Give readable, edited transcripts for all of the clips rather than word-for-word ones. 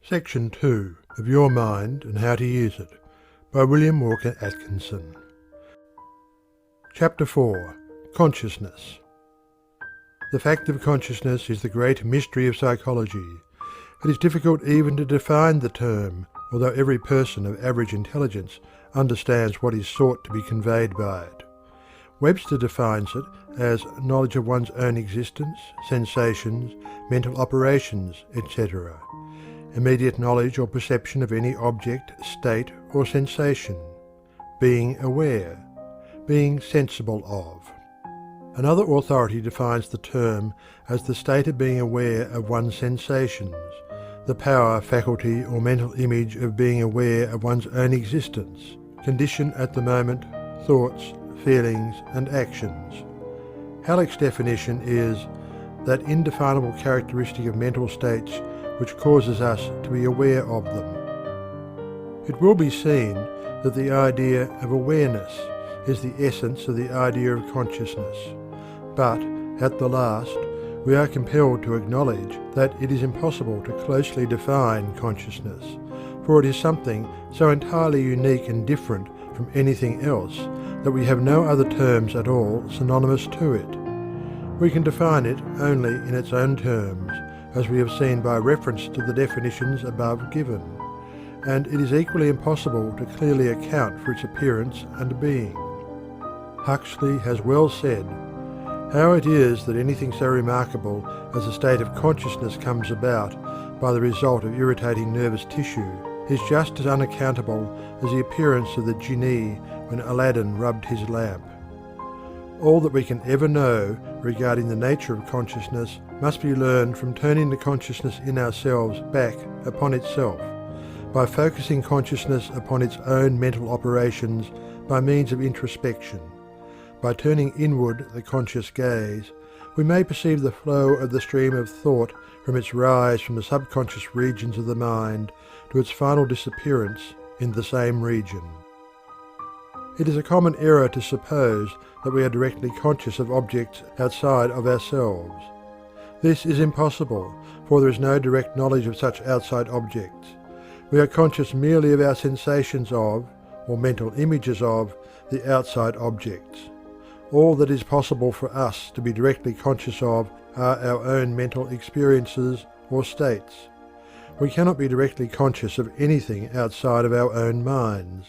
Section 2 of Your Mind and How to Use It by William Walker Atkinson. Chapter 4. Consciousness. The fact of consciousness is the great mystery of psychology. It is difficult even to define the term, although every person of average intelligence understands what is sought to be conveyed by it. Webster defines it as knowledge of one's own existence, sensations, mental operations, etc. Immediate knowledge or perception of any object, state, or sensation. Being aware. Being sensible of. Another authority defines the term as the state of being aware of one's sensations, the power, faculty, or mental image of being aware of one's own existence, condition at the moment, thoughts, feelings, and actions. Halleck's definition is that indefinable characteristic of mental states which causes us to be aware of them. It will be seen that the idea of awareness is the essence of the idea of consciousness, but, at the last, we are compelled to acknowledge that it is impossible to closely define consciousness, for it is something so entirely unique and different from anything else that we have no other terms at all synonymous to it. We can define it only in its own terms, as we have seen by reference to the definitions above given, and it is equally impossible to clearly account for its appearance and being. Huxley has well said, "How it is that anything so remarkable as a state of consciousness comes about by the result of irritating nervous tissue is just as unaccountable as the appearance of the genie when Aladdin rubbed his lamp." All that we can ever know regarding the nature of consciousness must be learned from turning the consciousness in ourselves back upon itself, by focusing consciousness upon its own mental operations by means of introspection. By turning inward the conscious gaze, we may perceive the flow of the stream of thought from its rise from the subconscious regions of the mind to its final disappearance in the same region. It is a common error to suppose that we are directly conscious of objects outside of ourselves. This is impossible, for there is no direct knowledge of such outside objects. We are conscious merely of our sensations of, or mental images of, the outside objects. All that is possible for us to be directly conscious of are our own mental experiences or states. We cannot be directly conscious of anything outside of our own minds.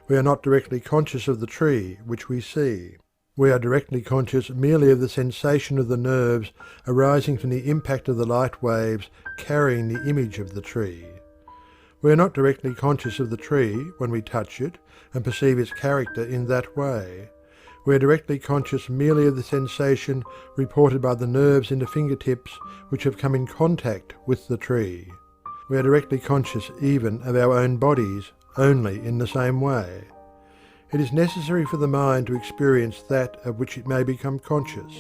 We are not directly conscious of the tree which we see. We are directly conscious merely of the sensation of the nerves arising from the impact of the light waves carrying the image of the tree. We are not directly conscious of the tree when we touch it and perceive its character in that way. We are directly conscious merely of the sensation reported by the nerves in the fingertips which have come in contact with the tree. We are directly conscious even of our own bodies only in the same way. It is necessary for the mind to experience that of which it may become conscious.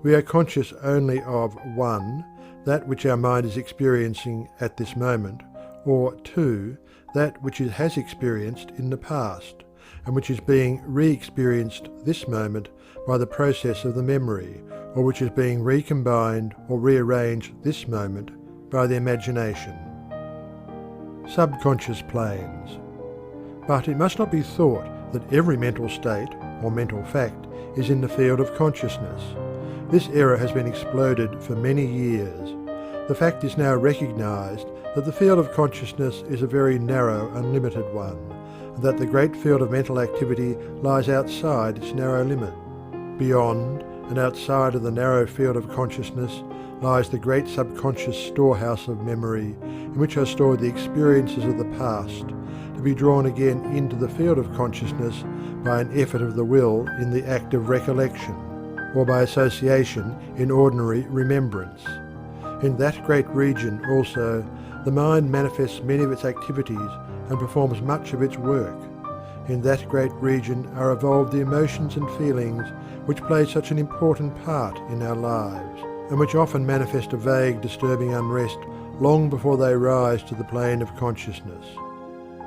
We are conscious only of 1. That which our mind is experiencing at this moment, or 2. That which it has experienced in the past, and which is being re-experienced this moment by the process of the memory, or which is being recombined or rearranged this moment by the imagination. Subconscious planes. But it must not be thought that every mental state, or mental fact, is in the field of consciousness. This error has been exploded for many years. The fact is now recognized that the field of consciousness is a very narrow and limited one, and that the great field of mental activity lies outside its narrow limit. Beyond and outside of the narrow field of consciousness lies the great subconscious storehouse of memory, in which are stored the experiences of the past, to be drawn again into the field of consciousness by an effort of the will in the act of recollection, or by association in ordinary remembrance. In that great region also, the mind manifests many of its activities and performs much of its work. In that great region are evolved the emotions and feelings which play such an important part in our lives, and which often manifest a vague, disturbing unrest long before they rise to the plane of consciousness.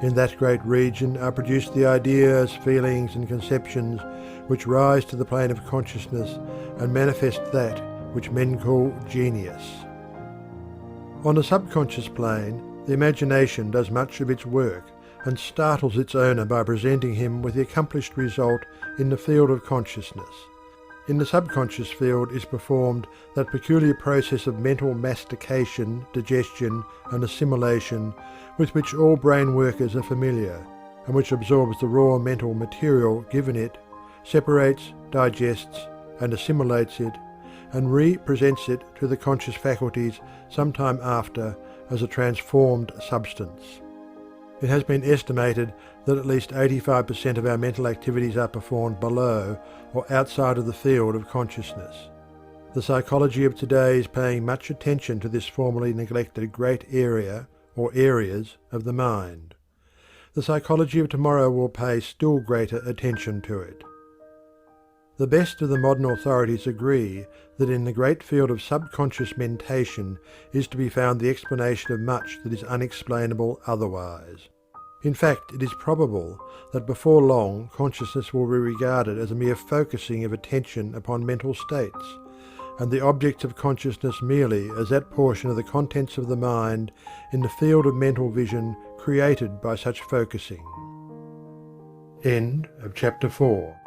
In that great region are produced the ideas, feelings, and conceptions which rise to the plane of consciousness and manifest that which men call genius. On the subconscious plane, The imagination does much of its work and startles its owner by presenting him with the accomplished result in the field of consciousness. In the subconscious field is performed that peculiar process of mental mastication, digestion, and assimilation with which all brain workers are familiar, and which absorbs the raw mental material given it, separates, digests, and assimilates it, and re-presents it to the conscious faculties some time after as a transformed substance. It has been estimated that at least 85% of our mental activities are performed below or outside of the field of consciousness. The psychology of today is paying much attention to this formerly neglected great area or areas of the mind. The psychology of tomorrow will pay still greater attention to it. The best of the modern authorities agree that in the great field of subconscious mentation is to be found the explanation of much that is unexplainable otherwise. In fact, it is probable that before long consciousness will be regarded as a mere focusing of attention upon mental states, and the objects of consciousness merely as that portion of the contents of the mind in the field of mental vision created by such focusing. End of chapter 4.